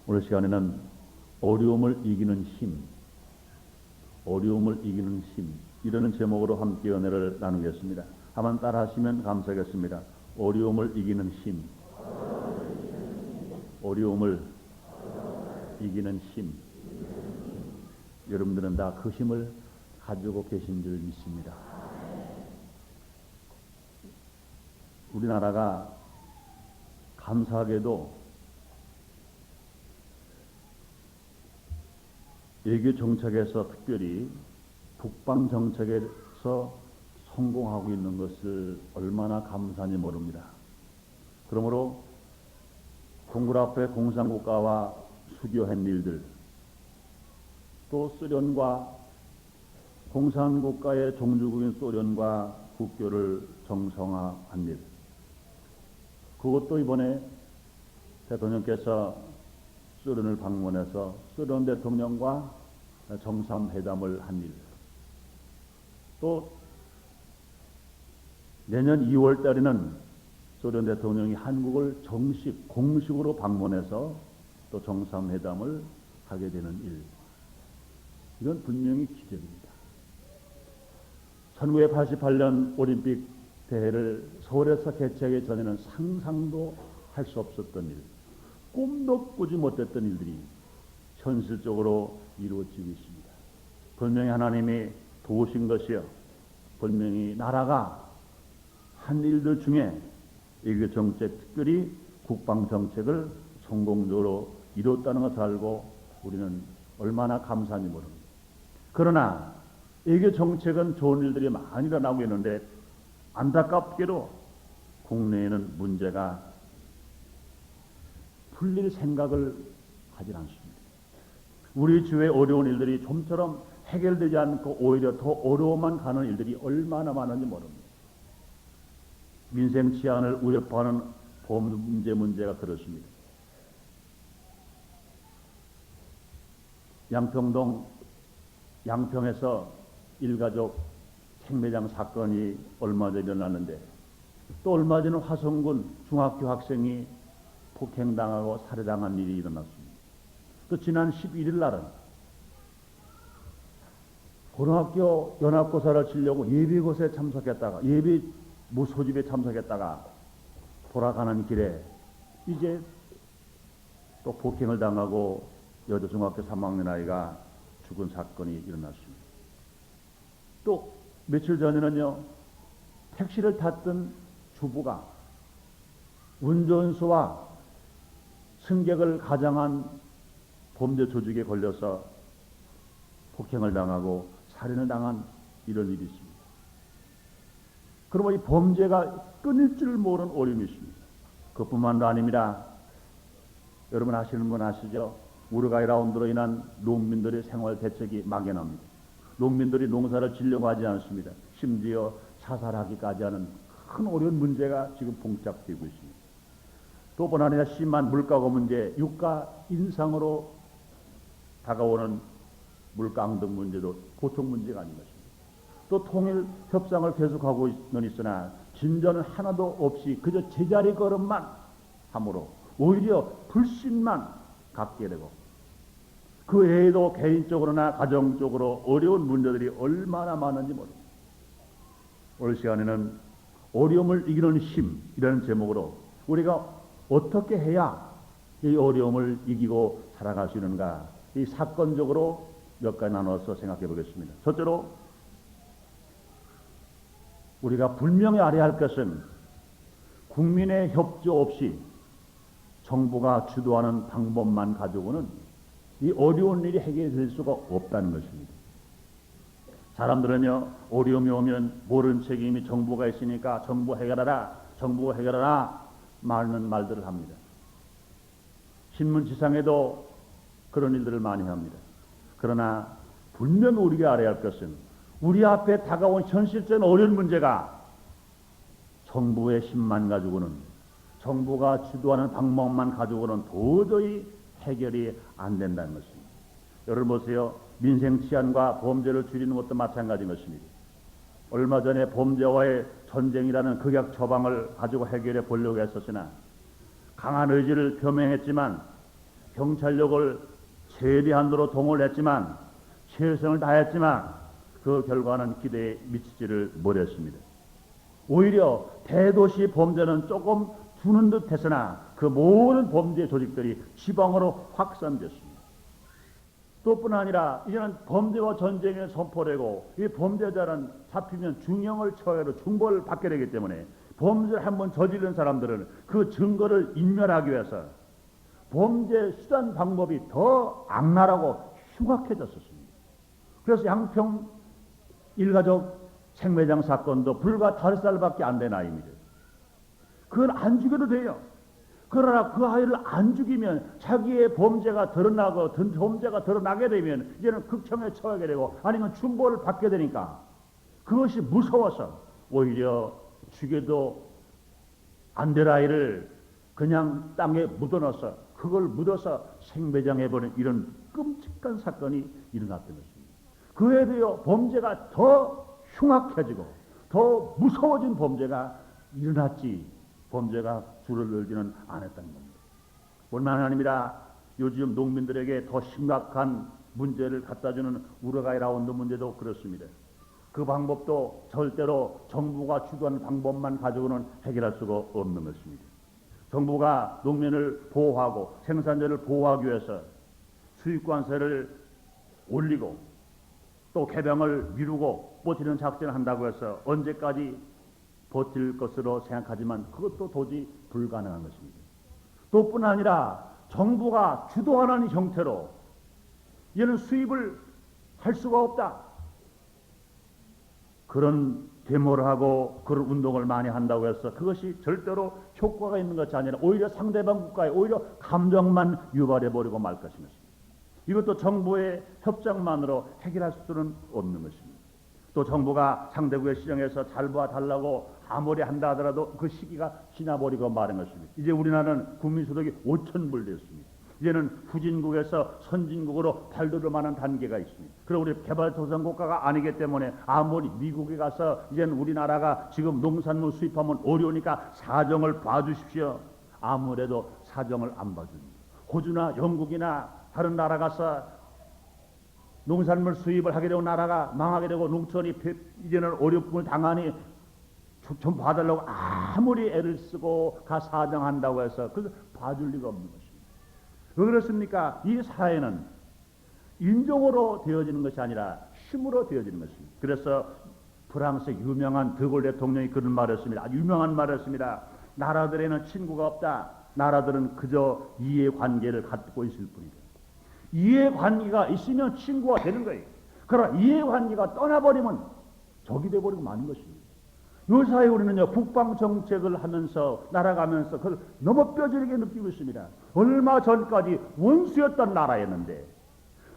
오늘 시간에는 어려움을 이기는 힘, 어려움을 이기는 힘, 이라는 제목으로 함께 은혜를 나누겠습니다. 한번 따라 하시면 감사하겠습니다. 어려움을 이기는 힘, 어려움을 이기는 힘. 여러분들은 다 그 힘을 가지고 계신 줄 믿습니다. 우리나라가 감사하게도 외교 정책에서 특별히 북방 정책에서 성공하고 있는 것을 얼마나 감사한지 모릅니다. 그러므로 동굴 앞에 공산국가와 수교한 일들, 또 소련과 공산국가의 종주국인 소련과 국교를 정상화한 일, 그것도 이번에 대통령께서 소련을 방문해서 소련 대통령과 정상회담을 한 일, 또 내년 2월 달에는 소련 대통령이 한국을 공식으로 방문해서 또 정상회담을 하게 되는 일, 이건 분명히 기적입니다. 1988년 올림픽 대회를 서울에서 개최하기 전에는 상상도 할 수 없었던 일, 꿈도 꾸지 못했던 일들이 현실적으로 이루어지고 있습니다. 분명히 하나님이 도우신 것이요, 분명히 나라가 한 일들 중에 외교 정책, 특별히 국방 정책을 성공적으로 이뤘다는 것을 알고 우리는 얼마나 감사한지 모릅니다. 그러나 외교 정책은 좋은 일들이 많이 일어나고 있는데 안타깝게도 국내에는 문제가 풀릴 생각을 하지 않습니다. 우리 주위의 어려운 일들이 좀처럼 해결되지 않고 오히려 더 어려워만 가는 일들이 얼마나 많은지 모릅니다. 민생 치안을 위협하는 범죄 문제가 그렇습니다. 양평에서 일가족 생매장 사건이 얼마 전에 일어났는데, 또 얼마 전에 화성군 중학교 학생이 폭행당하고 살해당한 일이 일어났습니다. 또 지난 11일 날은 고등학교 연합고사를 치려고 예비고사에 참석했다가 예비 소집에 참석했다가 돌아가는 길에 이제 또 폭행을 당하고 여자 중학교 3학년 아이가 죽은 사건이 일어났습니다. 또 며칠 전에는요, 택시를 탔던 주부가 운전수와 승객을 가장한 범죄 조직에 걸려서 폭행을 당하고 살인을 당한 이런 일이 있습니다. 그러면 이 범죄가 끊일 줄 모르는 어려움이 있습니다. 그뿐만도 아닙니다. 여러분 아시는 분 아시죠? 우루과이 라운드로 인한 농민들의 생활 대책이 막연합니다. 농민들이 농사를 지려고 하지 않습니다. 심지어 자살하기까지 하는 큰 어려운 문제가 지금 봉착되고 있습니다. 또 뿐 아니라 심한 물가고 문제, 유가 인상으로 다가오는 물가앙등 문제도 보통 문제가 아닌 것입니다. 또 통일 협상을 계속하고는 있으나 진전은 하나도 없이 그저 제자리 걸음만 함으로 오히려 불신만 갖게 되고, 그 외에도 개인적으로나 가정적으로 어려운 문제들이 얼마나 많은지 모릅니다. 오늘 시간에는 어려움을 이기는 힘이라는 제목으로 우리가 어떻게 해야 이 어려움을 이기고 살아갈 수 있는가, 이 사건적으로 몇 가지 나눠서 생각해 보겠습니다. 첫째로 우리가 분명히 알아야 할 것은 국민의 협조 없이 정부가 주도하는 방법만 가지고는 이 어려운 일이 해결될 수가 없다는 것입니다. 사람들은요, 어려움이 오면 모르는 책임이 정부가 있으니까 정부 해결하라 말하는 말들을 합니다. 신문지상에도 그런 일들을 많이 합니다. 그러나 분명히 우리가 알아야 할 것은 우리 앞에 다가온 현실적인 어려운 문제가 정부의 힘만 가지고는, 정부가 주도하는 방법만 가지고는 도저히 해결이 안 된다는 것입니다. 여러분 보세요. 민생 치안과 범죄를 줄이는 것도 마찬가지인 것입니다. 얼마 전에 범죄와의 전쟁이라는 극약 처방을 가지고 해결해 보려고 했었으나 강한 의지를 표명했지만 경찰력을 최대한으로 동원했지만 최선을 다했지만 그 결과는 기대에 미치지를 못했습니다. 오히려 대도시 범죄는 조금 두는 듯 했으나 그 모든 범죄 조직들이 지방으로 확산됐습니다. 또뿐 아니라 이제는 범죄와 전쟁에 선포되고 이 범죄자는 잡히면 중형을 처해로 중벌을 받게 되기 때문에 범죄를 한번 저지른 사람들은 그 증거를 인멸하기 위해서 범죄 수단 방법이 더 악랄하고 흉악해졌었습니다. 그래서 양평 일가족 생매장 사건도 불과 5살밖에 안 된 아이입니다. 그건 안 죽여도 돼요. 그러나 그 아이를 안 죽이면 자기의 범죄가 드러나고 범죄가 드러나게 되면 이제는 극형에 처하게 되고 아니면 중벌을 받게 되니까 그것이 무서워서 오히려 죽여도 안 될 아이를 그냥 땅에 묻어넣어서 그걸 묻어서 생매장해버린 이런 끔찍한 사건이 일어났던 것입니다. 그에 대해 범죄가 더 흉악해지고 더 무서워진 범죄가 일어났지 범죄가 줄어들지는 않았다는 겁니다. 뿐만 아니라 요즘 농민들에게 더 심각한 문제를 갖다주는 우라카이 라운드 문제도 그렇습니다. 그 방법도 절대로 정부가 주도하는 방법만 가지고는 해결할 수가 없는 것입니다. 정부가 농민을 보호하고 생산자를 보호하기 위해서 수입관세를 올리고 또 개병을 미루고 버티는 작전을 한다고 해서 언제까지 버틸 것으로 생각하지만 그것도 도저히 불가능한 것입니다. 또뿐 아니라 정부가 주도하는 형태로 이는 수입을 할 수가 없다. 그런 데모를 하고 그런 운동을 많이 한다고 해서 그것이 절대로 효과가 있는 것이 아니라 오히려 상대방 국가에 오히려 감정만 유발해버리고 말 것입니다. 이것도 정부의 협정만으로 해결할 수는 없는 것입니다. 또 정부가 상대국의 시정에서 잘 봐달라고 아무리 한다 하더라도 그 시기가 지나버리고 마는 것입니다. 이제 우리나라는 국민소득이 5,000불 됐습니다. 이제는 후진국에서 선진국으로 발돋을 만한 단계가 있습니다. 그리고 우리 개발도상국가가 아니기 때문에 아무리 미국에 가서 이제는 우리나라가 지금 농산물 수입하면 어려우니까 사정을 봐주십시오. 아무래도 사정을 안 봐줍니다. 호주나 영국이나 다른 나라 가서 농산물 수입을 하게 되고 나라가 망하게 되고 농촌이 이제는 어려움을 당하니 좀 봐달라고 아무리 애를 쓰고 가 사정한다고 해서 그래서 봐줄 리가 없는 것입니다. 왜 그렇습니까? 이 사회는 인종으로 되어지는 것이 아니라 힘으로 되어지는 것입니다. 그래서 프랑스 유명한 드골 대통령이 그런 말을 했습니다. 아주 유명한 말을 했습니다. 나라들에는 친구가 없다. 나라들은 그저 이해관계를 갖고 있을 뿐이다. 이해관계가 있으면 친구가 되는 거예요. 그러나 이해관계가 떠나버리면 적이 되어버리고 마는 것입니다. 요사이 우리는요, 국방정책을 하면서, 날아가면서 그걸 너무 뼈저리게 느끼고 있습니다. 얼마 전까지 원수였던 나라였는데,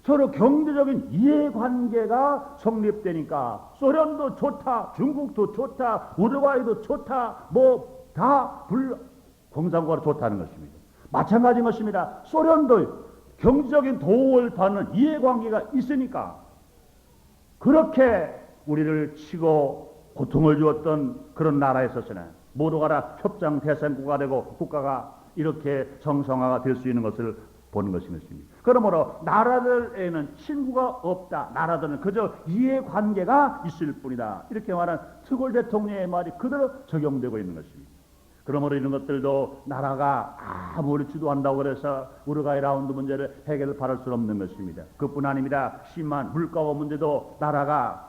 서로 경제적인 이해관계가 성립되니까, 소련도 좋다, 중국도 좋다, 우루과이도 좋다, 공산국가로 좋다는 것입니다. 마찬가지인 것입니다. 소련도 경제적인 도움을 받는 이해관계가 있으니까, 그렇게 우리를 치고 고통을 주었던 그런 나라에 있어서는 모두가 다 협상 대상국가 되고 국가가 이렇게 정상화가 될 수 있는 것을 보는 것입니다. 그러므로 나라들에는 친구가 없다. 나라들은 그저 이해관계가 있을 뿐이다. 이렇게 말한 트골 대통령의 말이 그대로 적용되고 있는 것입니다. 그러므로 이런 것들도 나라가 아무리 주도한다고 해서 우루과이 라운드 문제를 해결을 바랄 수 없는 것입니다. 그뿐 아닙니다. 심한 물가와 문제도 나라가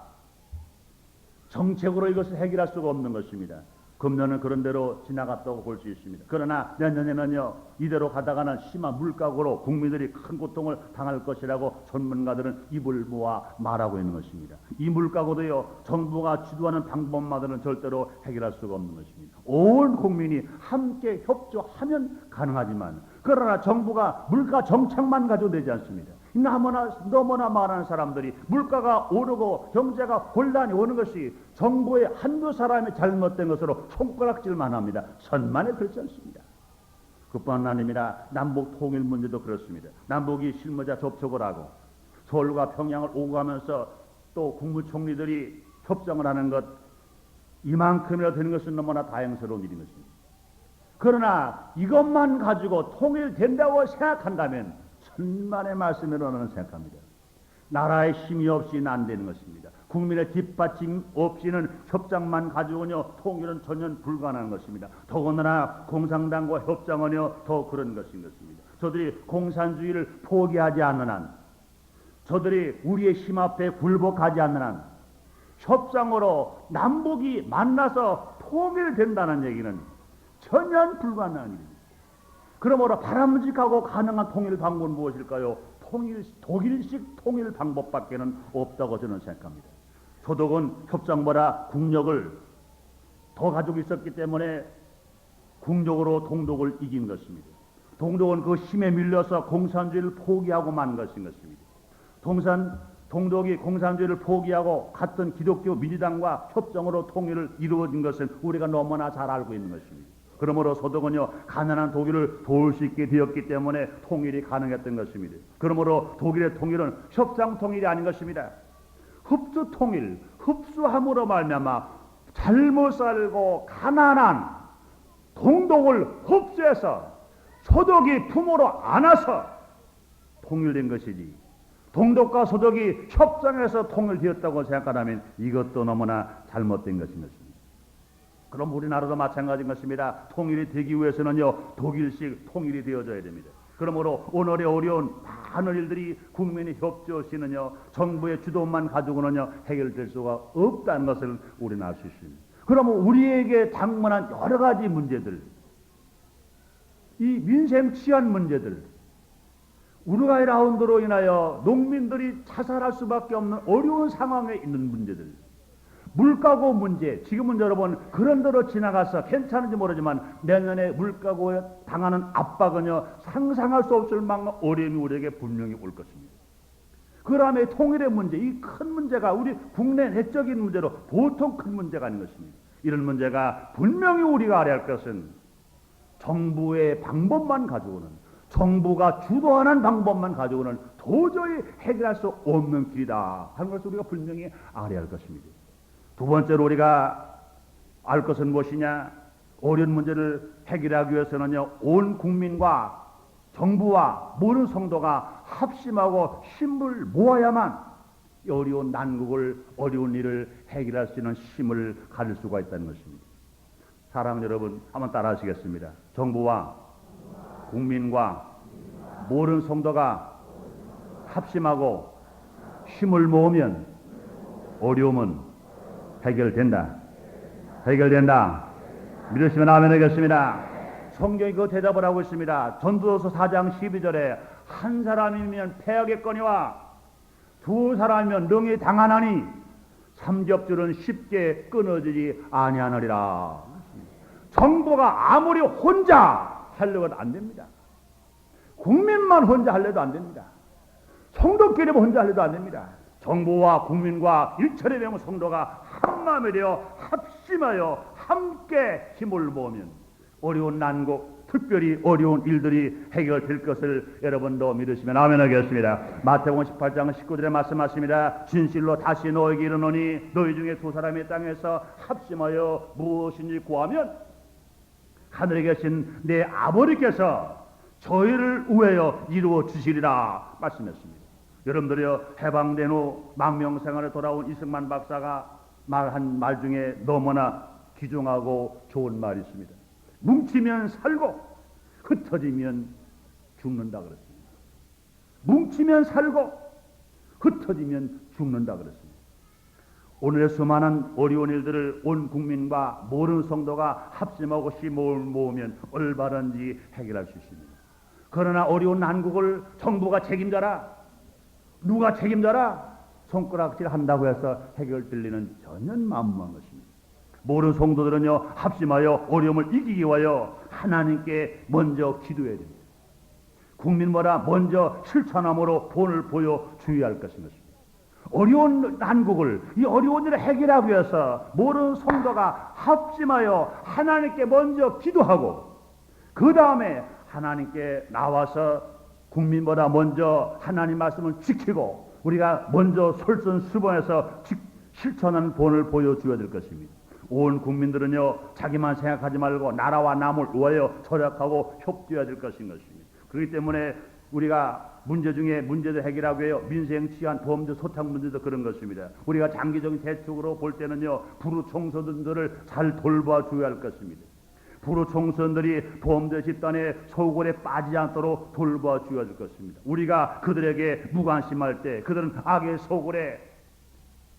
정책으로 이것을 해결할 수가 없는 것입니다. 금년은 그런 대로 지나갔다고 볼 수 있습니다. 그러나 내년에는요, 이대로 가다가는 심한 물가고로 국민들이 큰 고통을 당할 것이라고 전문가들은 입을 모아 말하고 있는 것입니다. 이 물가고도요, 정부가 주도하는 방법만으로는 절대로 해결할 수가 없는 것입니다. 온 국민이 함께 협조하면 가능하지만, 그러나 정부가 물가 정책만 가지고 되지 않습니다. 너무나 많은 사람들이 물가가 오르고 경제가 혼란이 오는 것이 정부의 한두 사람이 잘못된 것으로 손가락질만 합니다. 선만에 그렇지 않습니다. 그뿐 아닙니다. 남북 통일 문제도 그렇습니다. 남북이 실무자 접촉을 하고 서울과 평양을 오고 가면서 또 국무총리들이 협정을 하는 것, 이만큼이나 되는 것은 너무나 다행스러운 일인 것입니다. 그러나 이것만 가지고 통일된다고 생각한다면 천만의 말씀이라고 생각합니다. 나라의 힘이 없이는 안 되는 것입니다. 국민의 뒷받침 없이는 협상만 가지고는요 통일은 전혀 불가능한 것입니다. 더군다나 공산당과 협상은요 더 그런 것인 것입니다. 저들이 공산주의를 포기하지 않는 한, 저들이 우리의 힘 앞에 굴복하지 않는 한, 협상으로 남북이 만나서 통일된다는 얘기는 전혀 불가능한 일입니다. 그러므로 바람직하고 가능한 통일 방법은 무엇일까요? 독일식 통일 방법밖에는 없다고 저는 생각합니다. 소독은 협상보다 국력을 더 가지고 있었기 때문에 국력으로 동독을 이긴 것입니다. 동독은 그 힘에 밀려서 공산주의를 포기하고 만 것인 것입니다. 동독이 공산주의를 포기하고 같은 기독교 민주당과 협정으로 통일을 이루어진 것은 우리가 너무나 잘 알고 있는 것입니다. 그러므로 소독은요 가난한 독일을 도울 수 있게 되었기 때문에 통일이 가능했던 것입니다. 그러므로 독일의 통일은 협상 통일이 아닌 것입니다. 흡수 통일, 흡수함으로 말미암아 잘못 살고 가난한 동독을 흡수해서 소독이 품으로 안아서 통일된 것이지, 동독과 소독이 협상해서 통일되었다고 생각하면 이것도 너무나 잘못된 것인 것입니다. 그럼 우리나라도 마찬가지인 것입니다. 통일이 되기 위해서는요 독일식 통일이 되어져야 됩니다. 그러므로 오늘의 어려운 많은 일들이 국민의 협조 없이는요 정부의 주도만 가지고는요 해결될 수가 없다는 것을 우리는 알 수 있습니다. 그러면 우리에게 당면한 여러 가지 문제들, 이 민생 치안 문제들, 우루과이 라운드로 인하여 농민들이 자살할 수밖에 없는 어려운 상황에 있는 문제들, 물가고 문제, 지금은 여러분 그런 대로 지나가서 괜찮은지 모르지만 내년에 물가고에 당하는 압박은요 상상할 수 없을 만큼 어려움이 우리에게 분명히 올 것입니다. 그 다음에 통일의 문제, 이 큰 문제가 우리 국내 내적인 문제로 보통 큰 문제가 아닌 것입니다. 이런 문제가 분명히 우리가 알아야 할 것은 정부의 방법만 가지고는, 정부가 주도하는 방법만 가지고는 도저히 해결할 수 없는 길이다 하는 것을 우리가 분명히 알아야 할 것입니다. 두 번째로 우리가 알 것은 무엇이냐? 어려운 문제를 해결하기 위해서는요 온 국민과 정부와 모든 성도가 합심하고 힘을 모아야만 이 어려운 난국을, 어려운 일을 해결할 수 있는 힘을 가질 수가 있다는 것입니다. 사랑하는 여러분, 한번 따라 하시겠습니다. 정부와 국민과 모든 성도가 합심하고 힘을 모으면 어려움은 해결된다. 해결된다. 믿으시면 아멘 하겠습니다. 성경이 그 대답을 하고 있습니다. 전도서 4장 12절에 한 사람이면 패하겠거니와 두 사람이면 능히 당하나니 삼겹줄은 쉽게 끊어지지 아니하느리라. 정부가 아무리 혼자 하려고도 안 됩니다. 국민만 혼자 하려도 안 됩니다. 성도끼리 혼자 하려도 안 됩니다. 정부와 국민과 일처리 되면 성도가 한마음이 되어 합심하여 함께 힘을 모으면 어려운 난국, 특별히 어려운 일들이 해결될 것을 여러분도 믿으시면 아멘 하겠습니다. 마태복음 18장 19절에 말씀하십니다. 진실로 다시 너에게 이르노니 너희 중에 두 사람이 땅에서 합심하여 무엇인지 구하면 하늘에 계신 내 아버지께서 저희를 우회하여 이루어 주시리라 말씀했습니다. 여러분들이요 해방된 후 망명생활에 돌아온 이승만 박사가 말한 말 중에 너무나 귀중하고 좋은 말이 있습니다. 뭉치면 살고 흩어지면 죽는다 그랬습니다. 뭉치면 살고 흩어지면 죽는다 그랬습니다. 오늘의 수많은 어려운 일들을 온 국민과 모든 성도가 합심하고 힘을 모으면 올바른지 해결할 수 있습니다. 그러나 어려운 난국을 정부가 책임져라, 누가 책임져라 손가락질 한다고 해서 해결될 리는 전혀 만무한 것입니다. 모든 성도들은요 합심하여 어려움을 이기기 위하여 하나님께 먼저 기도해야 됩니다. 국민보다 먼저 실천함으로 본을 보여 주어야 할 것인 것입니다. 어려운 난국을, 이 어려운 일을 해결하기 위해서 모든 성도가 합심하여 하나님께 먼저 기도하고 그 다음에 하나님께 나와서 국민보다 먼저 하나님 말씀을 지키고 우리가 먼저 솔선수범해서 실천하는 본을 보여줘야 될 것입니다. 온 국민들은요 자기만 생각하지 말고 나라와 남을 위하여 절약하고 협조해야 될 것인 것입니다. 그렇기 때문에 우리가 문제 중에 문제도 해결하고 해요. 민생 치안 범죄 소탕 문제도 그런 것입니다. 우리가 장기적인 대책으로 볼 때는요 불우 청소년들을 잘 돌봐 줘야 할 것입니다. 불우 청소년들이 범죄 집단의 소굴에 빠지지 않도록 돌봐 줘야 할 것입니다. 우리가 그들에게 무관심할 때 그들은 악의 소굴에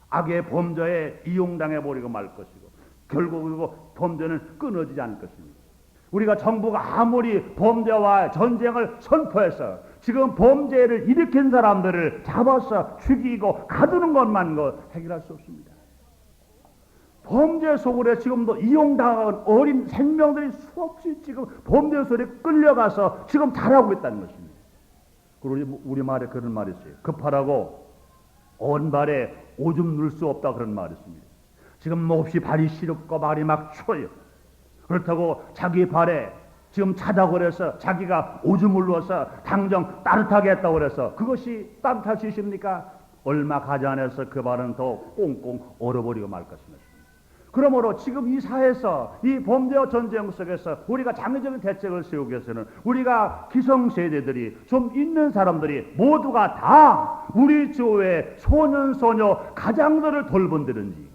악의 범죄에 이용당해 버리고 말 것이고 결국 범죄는 끊어지지 않을 것입니다. 우리가 정부가 아무리 범죄와 전쟁을 선포해서 지금 범죄를 일으킨 사람들을 잡아서 죽이고 가두는 것만 해결할 수 없습니다. 범죄 속으로 지금도 이용당한 어린 생명들이 수없이 지금 범죄 속에 끌려가서 지금 자라고 있다는 것입니다. 그리고 우리 말에 그런 말이 있어요. 급하라고 온 발에 오줌 넣을 수 없다 그런 말이 있습니다. 지금 몹시 발이 시렵고 발이 막 추워요. 그렇다고 자기 발에 지금 차다고 그래서 자기가 오줌을 넣어서 당장 따뜻하게 했다고 그래서 그것이 따뜻할 수 있습니까? 얼마 가지 않아서 그 발은 더 꽁꽁 얼어버리고 말 것입니다. 그러므로 지금 이 사회에서 이 범죄와 전쟁 속에서 우리가 장기적인 대책을 세우기 위해서는 우리가 기성세대들이 좀 있는 사람들이 모두가 다 우리 주위의 소년 소녀 가장들을 돌본다든지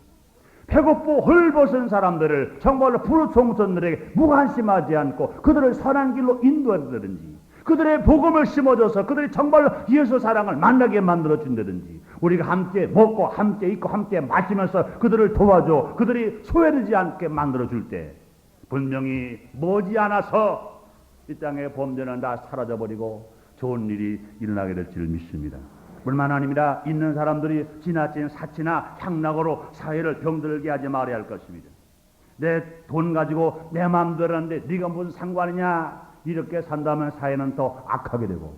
배고프고 헐벗은 사람들을 정말로 불우청소년들에게 무관심하지 않고 그들을 선한 길로 인도한다든지 그들의 복음을 심어줘서 그들이 정말로 예수 사랑을 만나게 만들어준다든지 우리가 함께 먹고 함께 입고 함께 마시면서 그들을 도와줘 그들이 소외되지 않게 만들어줄 때 분명히 머지않아서 이 땅의 범죄는 다 사라져버리고 좋은 일이 일어나게 될 줄 믿습니다. 뿐만 아니라 있는 사람들이 지나친 사치나 향락으로 사회를 병들게 하지 말아야 할 것입니다. 내 돈 가지고 내 마음대로 하는데 네가 무슨 상관이냐 이렇게 산다면 사회는 더 악하게 되고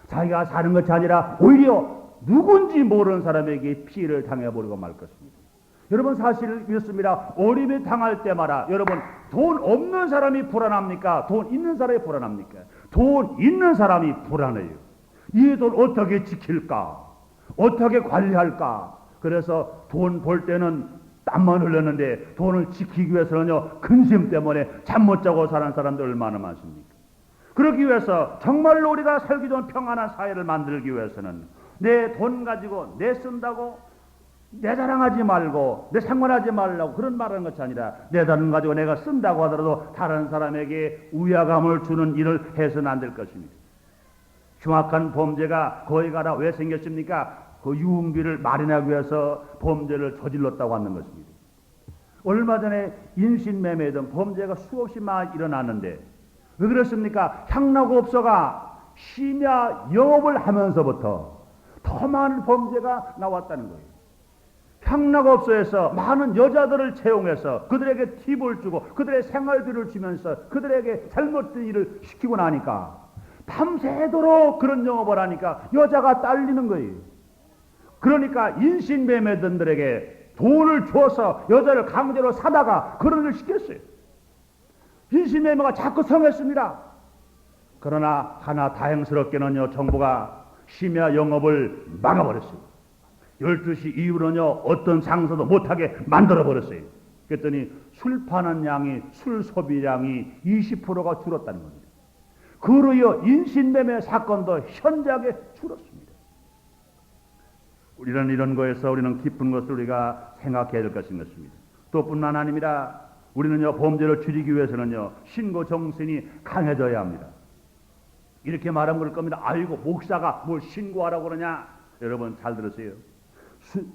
자기가 사는 것이 아니라 오히려 누군지 모르는 사람에게 피해를 당해버리고 말 것입니다. 여러분 사실 이렇습니다. 어림이 당할 때마다 여러분 돈 없는 사람이 불안합니까? 돈 있는 사람이 불안합니까? 돈 있는 사람이 불안해요. 이 돈 어떻게 지킬까? 어떻게 관리할까? 그래서 돈 벌 때는 땀만 흘렸는데 돈을 지키기 위해서는요 근심 때문에 잠 못 자고 사는 사람들 얼마나 많습니까? 그러기 위해서 정말로 우리가 살기 좋은 평안한 사회를 만들기 위해서는 내 돈 가지고 내 쓴다고 내 자랑하지 말고 내 상관하지 말라고 그런 말하는 것이 아니라 내 돈 가지고 내가 쓴다고 하더라도 다른 사람에게 위화감을 주는 일을 해서는 안 될 것입니다. 흉악한 범죄가 거기 가라 왜 생겼습니까? 그 유흥비를 마련하기 위해서 범죄를 저질렀다고 하는 것입니다. 얼마 전에 인신매매 등 범죄가 수없이 많이 일어났는데 왜 그렇습니까? 향락업소가 심야 영업을 하면서부터 더 많은 범죄가 나왔다는 거예요. 향락업소에서 많은 여자들을 채용해서 그들에게 팁을 주고 그들의 생활비를 주면서 그들에게 잘못된 일을 시키고 나니까 밤새도록 그런 영업을 하니까 여자가 딸리는 거예요. 그러니까 인신매매들에게 돈을 줘서 여자를 강제로 사다가 그런 일을 시켰어요. 인신매매가 자꾸 성했습니다. 그러나 하나 다행스럽게는요 정부가 심야 영업을 막아버렸어요. 12시 이후로는요 어떤 장사도 못하게 만들어버렸어요. 그랬더니 술 파는 양이 술 소비량이 20%가 줄었다는 겁니다. 그로여 인신매매 사건도 현저하게 줄었습니다. 우리는 이런 거에서 우리는 기쁜 것을 우리가 생각해야 될 것인 것입니다. 또 뿐만 아니라 우리는요 범죄를 줄이기 위해서는요 신고 정신이 강해져야 합니다. 이렇게 말하면 그럴 겁니다. 아이고 목사가 뭘 신고하라고 그러냐. 여러분 잘 들으세요.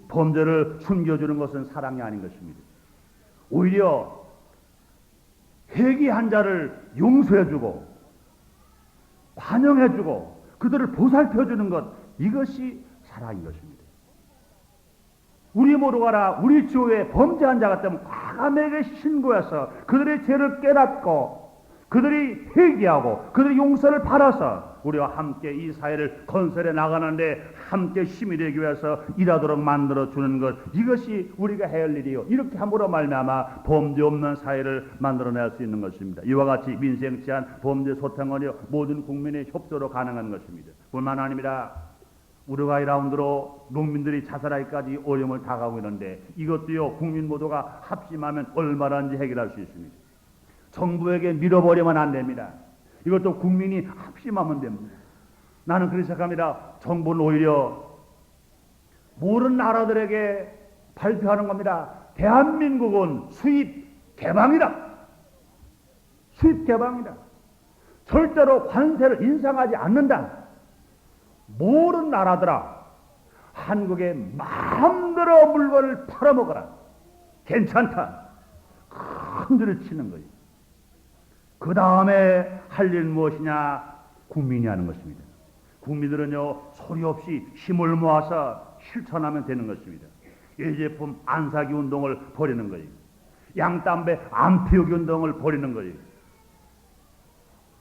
범죄를 숨겨주는 것은 사랑이 아닌 것입니다. 오히려 회개한 자를 용서해주고 환영해주고 그들을 보살펴주는 것 이것이 사랑인 것입니다. 우리 모두 가라 우리 주위에 범죄한 자 같으면 과감하게 신고해서 그들의 죄를 깨닫고 그들이 회개하고 그들의 용서를 받아서 우리와 함께 이 사회를 건설해 나가는데 함께 힘이 되기 위해서 일하도록 만들어주는 것 이것이 우리가 해야 할 일이요. 이렇게 함으로 말미암아 범죄 없는 사회를 만들어낼 수 있는 것입니다. 이와 같이 민생 치안 범죄 소탕원이요 모든 국민의 협조로 가능한 것입니다. 뿐만 아니라 우루과이 라운드로 농민들이 자살하기까지 어려움을 당하고 있는데 이것도요 국민 모두가 합심하면 얼마든지 해결할 수 있습니다. 정부에게 밀어버리면 안 됩니다. 이것도 국민이 합심하면 됩니다. 나는 그렇게 생각합니다. 정부는 오히려 모르는 나라들에게 발표하는 겁니다. 대한민국은 수입 개방이다. 수입 개방이다. 절대로 관세를 인상하지 않는다. 모르는 나라들아, 한국에 마음대로 물건을 팔아먹어라. 괜찮다. 큰 소리를 치는 거예요. 그 다음에 할 일 무엇이냐? 국민이 하는 것입니다. 국민들은요 소리 없이 힘을 모아서 실천하면 되는 것입니다. 예제품 안 사기 운동을 벌이는 거예요. 양담배 안 피우기 운동을 벌이는 거예요.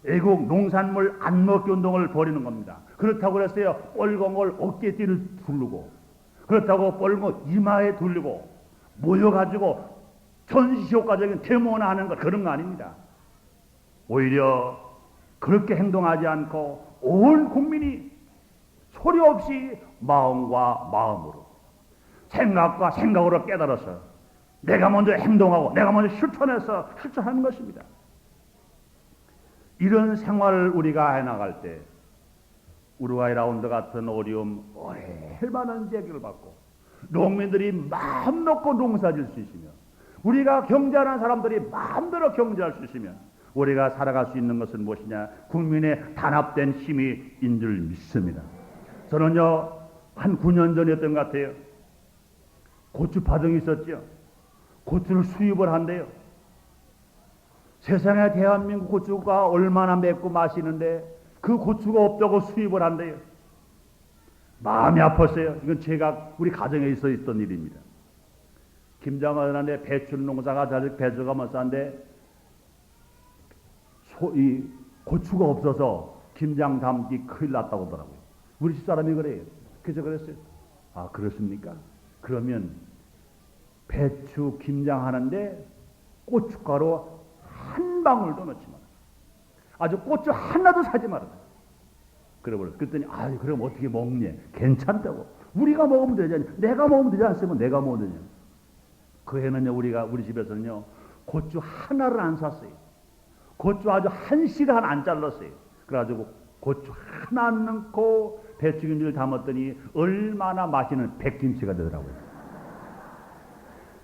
애국 농산물 안 먹기 운동을 벌이는 겁니다. 그렇다고 그랬어요. 뻘공을 어깨띠를 두르고, 그렇다고 뻘공 이마에 두르고 모여가지고 전시효과적인 데모나 하는 것, 그런 거 아닙니다. 오히려 그렇게 행동하지 않고 온 국민이 소리 없이 마음과 마음으로, 생각과 생각으로 깨달아서 내가 먼저 행동하고 내가 먼저 실천해서 실천하는 것입니다. 이런 생활을 우리가 해나갈 때 우루과이 라운드 같은 어려움 얼마나 제기를 받고 농민들이 마음 놓고 농사질 수 있으며 우리가 경제하는 사람들이 마음대로 경제할 수 있으면 우리가 살아갈 수 있는 것은 무엇이냐? 국민의 단합된 힘인 줄 믿습니다. 저는요 한 9년 전이었던 것 같아요. 고추 파동이 있었죠. 고추를 수입을 한대요. 세상에 대한민국 고추가 얼마나 맵고 맛있는데 그 고추가 없다고 수입을 한대요. 마음이 아팠어요. 이건 제가 우리 가정에 있어 있던 일입니다. 김장하는데 배추 농사가 잘 배추가 못 사는데 이 고추가 없어서 김장 담기 큰일 났다고 하더라고요. 우리 집사람이 그래요. 그래서 그랬어요. 아 그렇습니까? 그러면 배추 김장하는데 고춧가루 한 방울도 넣지 마라. 아주 고추 하나도 사지 마라. 그래버렸어. 그랬더니 아 그럼 어떻게 먹냐? 괜찮다고. 우리가 먹으면 되지. 내가 먹으면 되지 않으면 내가 먹으면 되냐. 그 해는요 우리 집에서는요 고추 하나를 안 샀어요. 고추 아주 한 시간 안 잘랐어요. 그래가지고 고추 하나 안 넣고 배추김치를 담았더니 얼마나 맛있는 백김치가 되더라고요.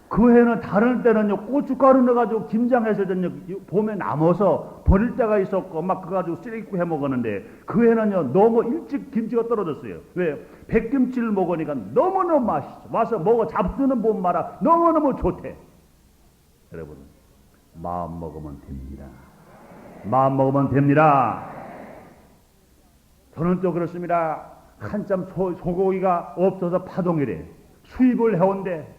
그 해는 다른 때는요 고춧가루 넣어가지고 김장해서 봄에 남아서 버릴 때가 있었고 막 그거 가지고 쓰레기국 해 먹었는데 그 해는요 너무 일찍 김치가 떨어졌어요. 왜? 백김치를 먹으니까 너무너무 맛있어. 와서 먹어 잡수는 못 말아. 너무너무 좋대. 여러분 마음 먹으면 됩니다. 마음 먹으면 됩니다. 저는 또 그렇습니다. 한참 소고기가 없어서 파동이래. 수입을 해온대.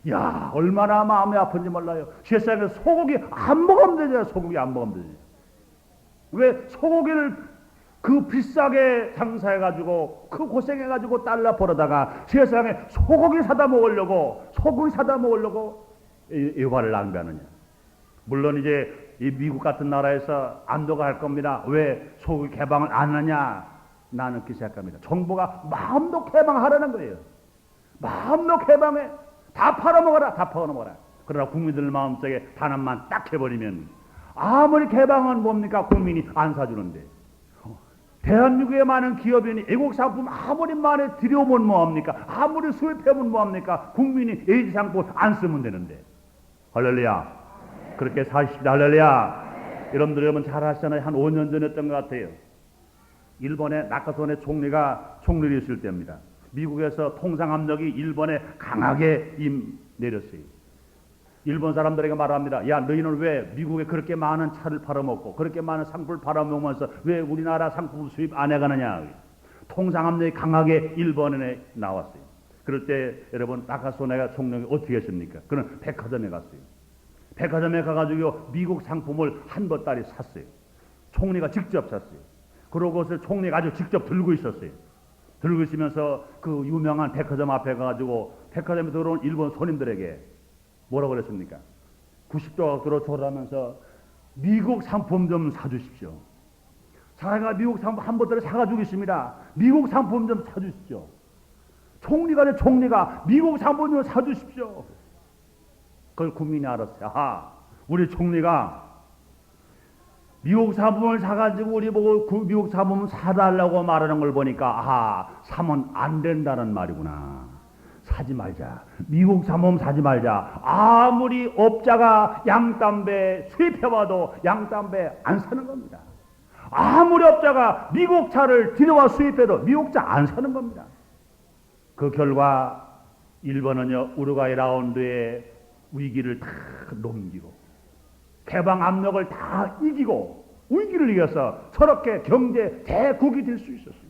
야 얼마나 마음이 아픈지 몰라요. 세상에 소고기 안 먹으면 되잖아요. 소고기 안 먹으면 되지. 왜 소고기를 그 비싸게 장사해가지고 그 고생해가지고 달러 벌어다가 세상에 소고기 사다 먹으려고 이 화를 낭비하느냐. 물론 이제 이 미국 같은 나라에서 안도가 할 겁니다. 왜 소고기 개방을 안 하냐? 나는 그렇게 생각합니다. 정부가 마음도 개방하라는 거예요. 마음도 개방해. 다 팔아먹어라. 다 팔아먹어라. 그러나 국민들 마음속에 단합만 딱 해버리면 아무리 개방은 뭡니까? 국민이 안 사주는데. 대한민국에 많은 기업인이 애국 상품 아무리 많이 들여오면 뭐합니까? 아무리 수입해면 뭐합니까? 국민이 애국 상품 안 쓰면 되는데. 할렐루야. 그렇게 사십시다. 할렐루야. 여러분들 여러분 잘 아시잖아요. 한 5년 전이었던 것 같아요. 일본의 나카소네 총리가 총리를 있을 때입니다. 미국에서 통상압력이 일본에 강하게 내렸어요. 일본 사람들에게 말합니다. 야 너희는 왜 미국에 그렇게 많은 차를 팔아먹고 그렇게 많은 상품을 팔아먹으면서 왜 우리나라 상품 수입 안 해가느냐. 통상압력이 강하게 일본에 나왔어요. 그럴 때 여러분 나카소네가 총리가 어떻게 했습니까? 그는 백화점에 갔어요. 백화점에 가가지고 미국 상품을 한 보따리 샀어요. 총리가 직접 샀어요. 그러고 그것을 총리가 아주 직접 들고 있었어요. 들고 있으면서 그 유명한 백화점 앞에 가가지고 백화점에 들어온 일본 손님들에게 뭐라고 그랬습니까? 90도 각도로 돌아가면서 미국 상품 좀 사주십시오. 사회가 미국 상품 한 번더러 사가주겠습니다. 미국 상품 좀 사주십시오. 총리가 총리가 미국 상품 좀 사주십시오. 그걸 국민이 알았어요. 아하, 우리 총리가 미국 상품을 사가지고 우리 보고 그 미국 상품을 사달라고 말하는 걸 보니까 아하, 사면 안 된다는 말이구나. 사지 말자. 미국 상품 사지 말자. 아무리 업자가 양담배 수입해와도 양담배 안 사는 겁니다. 아무리 업자가 미국 차를 들여와 수입해도 미국 차 안 사는 겁니다. 그 결과 일본은요, 우루과이 라운드의 위기를 다 넘기고 개방 압력을 다 이기고 위기를 이겨서 저렇게 경제 대국이 될 수 있었습니다.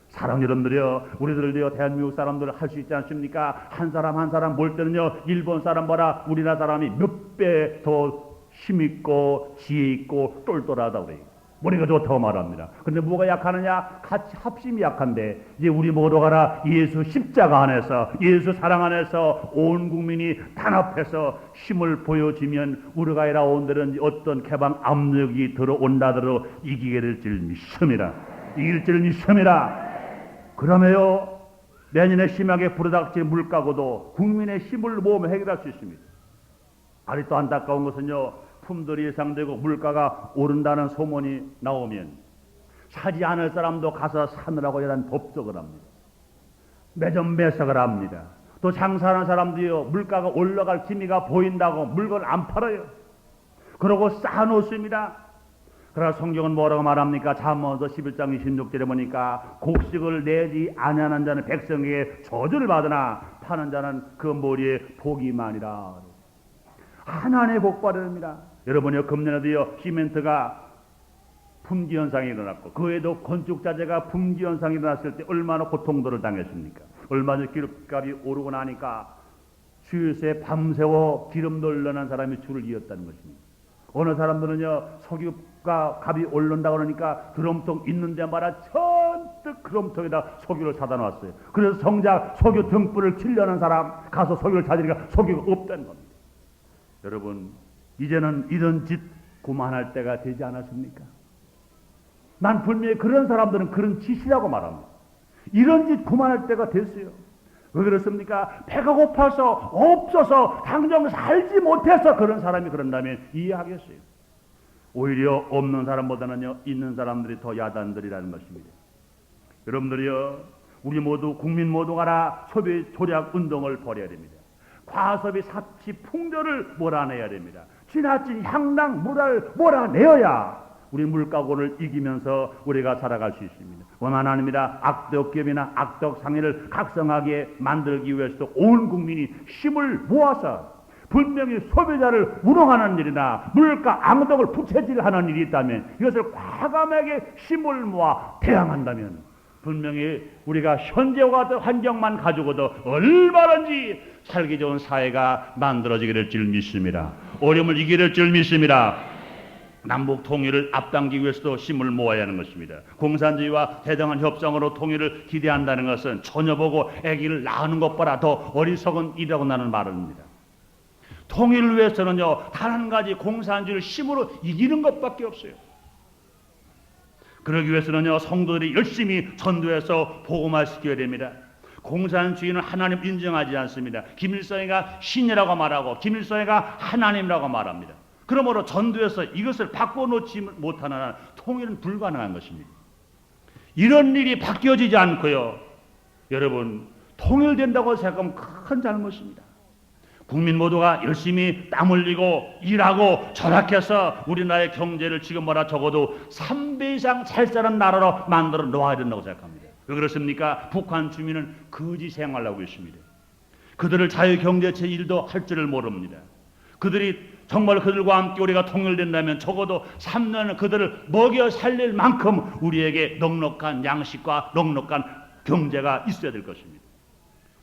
사랑 여러분들이요, 우리들도요, 대한민국 사람들 할 수 있지 않습니까? 한 사람 한 사람 볼 때는요, 일본 사람보다 우리나라 사람이 몇 배 더 힘있고 지혜있고 똘똘하다고 그래요. 머리가 좋다고 말합니다. 그런데 뭐가 약하느냐? 같이 합심이 약한데, 이제 우리 모두 가라 예수 십자가 안에서, 예수 사랑 안에서 온 국민이 단합해서 힘을 보여주면 우루과이 라운드는 어떤 개방 압력이 들어온다더러 이기게 될 줄 믿습니다. 이길 줄 믿습니다. 그러면요, 내년에 심하게 불어닥칠 물가고도 국민의 힘을 모으면 해결할 수 있습니다. 아직도 안타까운 것은요, 품들이 예상되고 물가가 오른다는 소문이 나오면 사지 않을 사람도 가서 사느라고 이런 법석을 합니다. 매점 매석을 합니다. 또 장사하는 사람도요, 물가가 올라갈 기미가 보인다고 물건을 안 팔아요. 그러고 쌓아놓습니다. 그러나 성경은 뭐라고 말합니까? 잠언서 11장 26절에 보니까 곡식을 내지 아니하는 자는 백성에게 저주를 받으나 파는 자는 그 머리에 복이 많이라. 하나님의 복 받으랍니다. 여러분이요, 금년에도요, 시멘트가 품귀 현상이 일어났고, 그 외에도 건축자재가 품귀 현상이 일어났을 때 얼마나 고통들을 당했습니까? 얼마 전 기름값이 오르고 나니까 주유소에 밤새워 기름 넣으려는 사람이 줄을 이었다는 것입니다. 어느 사람들은요, 석유가 값이 오른다고 그러니까 드럼통 있는 데마다 전뜩 드럼통에다 석유를 사다 놨어요. 그래서 정작 석유 등불을 켜려는 사람 가서 석유를 찾으니까 석유가 없다는 겁니다. 여러분, 이제는 이런 짓 그만할 때가 되지 않았습니까? 난 분명히 그런 사람들은 그런 짓이라고 말합니다. 이런 짓 그만할 때가 됐어요. 왜 그렇습니까? 배가 고파서 없어서 당장 살지 못해서 그런 사람이 그런다면 이해하겠어요. 오히려 없는 사람보다는요, 있는 사람들이 더 야단들이라는 것입니다. 여러분들이요, 우리 모두 국민 모두가 소비 조략 운동을 벌여야 됩니다. 과소비 삽시 풍조를 몰아내야 됩니다. 지나친 향락 물을 몰아내어야 우리 물가고를 이기면서 우리가 살아갈 수 있습니다. 원한 아닙니다. 악덕 기업이나 악덕 상인을 각성하게 만들기 위해서도 온 국민이 힘을 모아서 분명히 소비자를 운영하는 일이나 물가 앙덕을 부채질하는 일이 있다면 이것을 과감하게 힘을 모아 대항한다면 분명히 우리가 현재와 같은 환경만 가지고도 얼마든지 살기 좋은 사회가 만들어지게 될 줄 믿습니다. 어려움을 이기게 될 줄 믿습니다. 남북 통일을 앞당기기 위해서도 힘을 모아야 하는 것입니다. 공산주의와 대등한 협상으로 통일을 기대한다는 것은 처녀 보고 아기를 낳는 것보다 더 어리석은 일이라고 나는 말합니다. 통일을 위해서는요, 단 한 가지 공산주의를 힘으로 이기는 것밖에 없어요. 그러기 위해서는요, 성도들이 열심히 전도해서 복음화시켜야 됩니다. 공산주의는 하나님 인정하지 않습니다. 김일성이가 신이라고 말하고 김일성이가 하나님이라고 말합니다. 그러므로 전도해서 이것을 바꿔놓지 못하는 한 통일은 불가능한 것입니다. 이런 일이 바뀌어지지 않고요, 여러분, 통일된다고 생각하면 큰 잘못입니다. 국민 모두가 열심히 땀 흘리고 일하고 절약해서 우리나라의 경제를 지금 뭐라 적어도 3배 이상 잘 사는 나라로 만들어 놓아야 된다고 생각합니다. 왜 그렇습니까? 북한 주민은 거지 생활하고 있습니다. 그들을 자유경제체 일도 할 줄을 모릅니다. 그들이 정말 그들과 함께 우리가 통일된다면 적어도 3년은 그들을 먹여 살릴 만큼 우리에게 넉넉한 양식과 넉넉한 경제가 있어야 될 것입니다.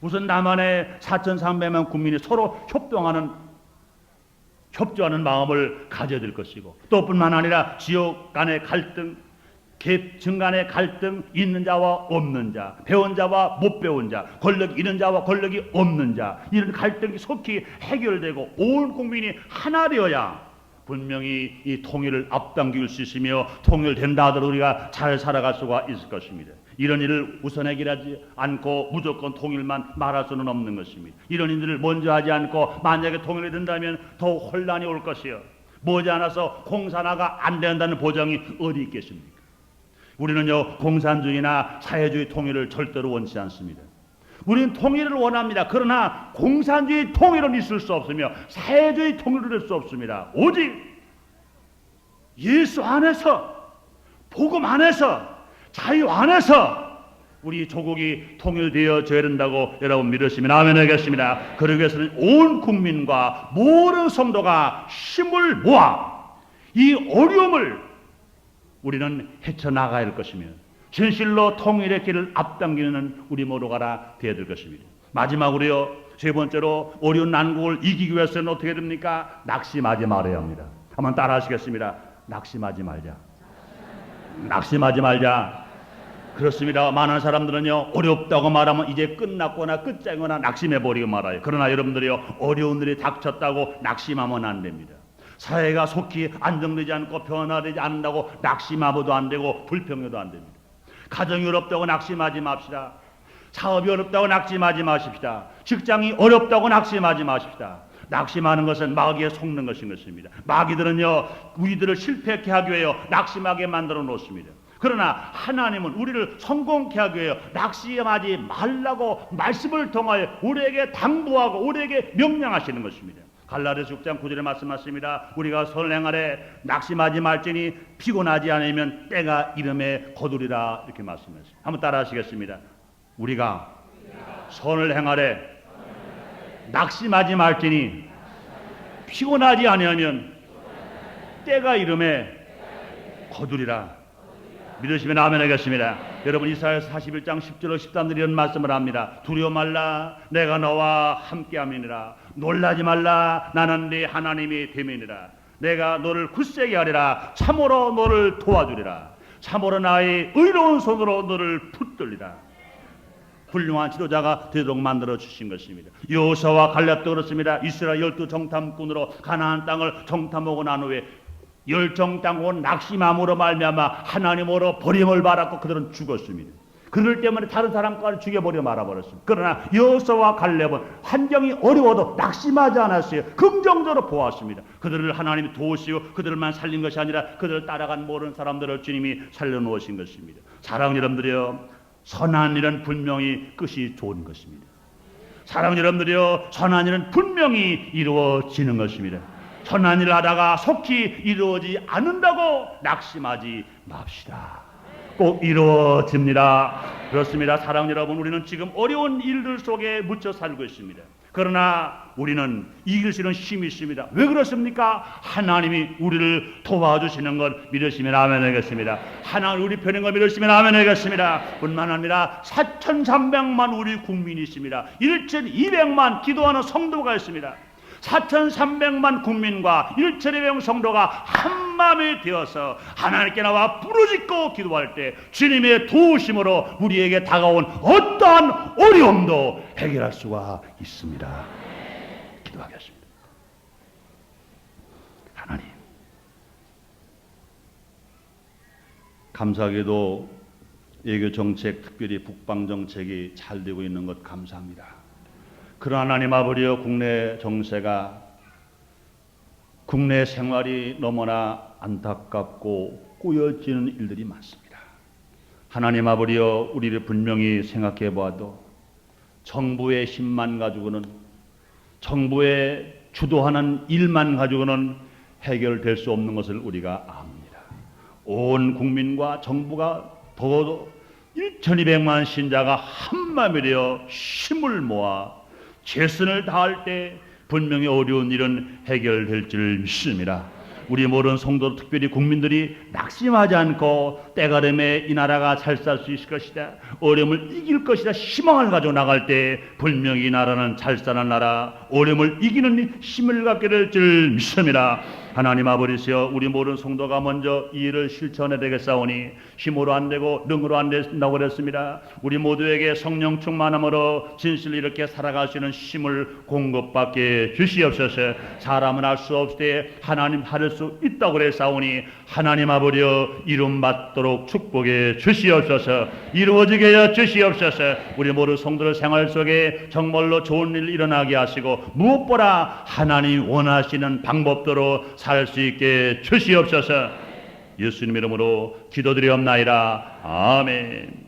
우선 남한의 4,300만 국민이 서로 협조하는 마음을 가져야 될 것이고, 또 뿐만 아니라 지역 간의 갈등, 계층 간의 갈등, 있는 자와 없는 자, 배운 자와 못 배운 자, 권력 있는 자와 권력이 없는 자, 이런 갈등이 속히 해결되고 온 국민이 하나 되어야 분명히 이 통일을 앞당길 수 있으며 통일된다 하더라도 우리가 잘 살아갈 수가 있을 것입니다. 이런 일을 우선 해결하지 않고 무조건 통일만 말할 수는 없는 것입니다. 이런 일들을 먼저 하지 않고 만약에 통일이 된다면 더욱 혼란이 올 것이요, 머지않아서 공산화가 안 된다는 보장이 어디 있겠습니까? 우리는요, 공산주의나 사회주의 통일을 절대로 원치 않습니다. 우리는 통일을 원합니다. 그러나 공산주의 통일은 있을 수 없으며 사회주의 통일은 할 수 없습니다. 오직 예수 안에서, 복음 안에서, 자유 안에서 우리 조국이 통일되어져야 된다고 여러분 믿으시면 아멘 하겠습니다. 그러기 위해서는 온 국민과 모든 성도가 힘을 모아 이 어려움을 우리는 헤쳐나가야 할 것이며 진실로 통일의 길을 앞당기는 우리 모두가 되어야 될 것입니다. 마지막으로요, 세 번째로 어려운 난국을 이기기 위해서는 어떻게 됩니까? 낙심하지 말아야 합니다. 한번 따라 하시겠습니다. 낙심하지 말자. 낙심하지 말자. 그렇습니다. 많은 사람들은요, 어렵다고 말하면 이제 끝났거나 끝장이거나 낙심해버리고 말아요. 그러나 여러분들이요, 어려운 일이 닥쳤다고 낙심하면 안 됩니다. 사회가 속히 안정되지 않고 변화되지 않는다고 낙심하고도 안 되고 불평해도 안 됩니다. 가정이 어렵다고 낙심하지 맙시다. 사업이 어렵다고 낙심하지 마십시다. 직장이 어렵다고 낙심하지 마십시다. 낙심하는 것은 마귀에 속는 것인 것입니다. 마귀들은요, 우리들을 실패하게 하기 위하여 낙심하게 만들어 놓습니다. 그러나 하나님은 우리를 성공케 하기 위하여 낙심하지 말라고 말씀을 통하여 우리에게 당부하고 우리에게 명령하시는 것입니다. 갈라디아서 6장 9절에 말씀하십니다. 우리가 선을 행하되 낙심하지 말지니 피곤하지 않으면 때가 이름에 거두리라, 이렇게 말씀하십니다. 한번 따라 하시겠습니다. 우리가 선을 행하되 낙심하지 말지니 피곤하지 않으면 때가 이름에 거두리라. 믿으시면 아멘 하겠습니다. 여러분, 이사야서 41장 10절로 13절 이런 말씀을 합니다. 두려워 말라, 내가 너와 함께함이니라. 놀라지 말라, 나는 네 하나님이 됨이니라. 내가 너를 굳세게 하리라. 참으로 너를 도와주리라. 참으로 나의 의로운 손으로 너를 붙들리라. 훌륭한 지도자가 되도록 만들어 주신 것입니다. 여호수아와 갈렙도 그렇습니다. 이스라엘 12 정탐꾼으로 가나안 땅을 정탐하고 난 후에 열정당고 낙심함으로 말미암아 하나님으로 버림을 받았고 그들은 죽었습니다. 그들 때문에 다른 사람까지 죽여버려 말아버렸습니다. 그러나 여호수아와 갈렙은 환경이 어려워도 낙심하지 않았어요. 긍정적으로 보았습니다. 그들을 하나님이 도우시고 그들만 살린 것이 아니라 그들을 따라간 모든 사람들을 주님이 살려놓으신 것입니다. 사랑하는 여러분들이요, 선한 일은 분명히 끝이 좋은 것입니다. 사랑하는 여러분들이요, 선한 일은 분명히 이루어지는 것입니다. 선한 일을 하다가 속히 이루어지지 않는다고 낙심하지 맙시다. 꼭 이루어집니다. 그렇습니다. 사랑하는 여러분, 우리는 지금 어려운 일들 속에 묻혀 살고 있습니다. 그러나 우리는 이길 수 있는 힘이 있습니다. 왜 그렇습니까? 하나님이 우리를 도와주시는 걸 믿으시면 아멘 하겠습니다. 하나님 우리 편인 걸 믿으시면 아멘 하겠습니다. 뿐만 아니라 4,300만 우리 국민이 있습니다. 1,200만 기도하는 성도가 있습니다. 4,300만 국민과 1,200명 성도가 한마음이 되어서 하나님께 나와 부르짖고 기도할 때 주님의 도우심으로 우리에게 다가온 어떠한 어려움도 해결할 수가 있습니다. 기도하겠습니다. 하나님, 감사하게도 외교 정책, 특별히 북방 정책이 잘 되고 있는 것 감사합니다. 그러나 하나님 아버지여, 국내 정세가, 국내 생활이 너무나 안타깝고 꾸어지는 일들이 많습니다. 하나님 아버지여, 우리를 분명히 생각해 보아도 정부의 힘만 가지고는, 정부의 주도하는 일만 가지고는 해결될 수 없는 것을 우리가 압니다. 온 국민과 정부가 더워도 1,200만 신자가 한마음이 되어 힘을 모아 최선을 다할 때 분명히 어려운 일은 해결될 줄 믿습니다. 우리 모든 성도, 특별히 국민들이 낙심하지 않고 때가름에 이 나라가 잘 살 수 있을 것이다, 어려움을 이길 것이다 희망을 가지고 나갈 때 분명히 이 나라는 잘 사는 나라, 어려움을 이기는 힘을 갖게 될 줄 믿습니다. 하나님 아버지시여, 우리 모든 성도가 먼저 이 일을 실천해야 되겠사오니 힘으로 안 되고 능으로 안 된다고 그랬습니다. 우리 모두에게 성령 충만함으로 진실로 이렇게 살아갈 수 있는 힘을 공급받게 주시옵소서. 사람은 할 수 없을 때 하나님 할 수 있다고 그랬사오니 하나님 아버지여, 이름 받도록 축복해 주시옵소서. 이루어지게 해 주시옵소서. 우리 모든 성도들 생활 속에 정말로 좋은 일 일어나게 하시고 무엇보다 하나님 원하시는 방법대로 살 수 있게 주시옵소서. 예수님 이름으로 기도드리옵나이다. 아멘.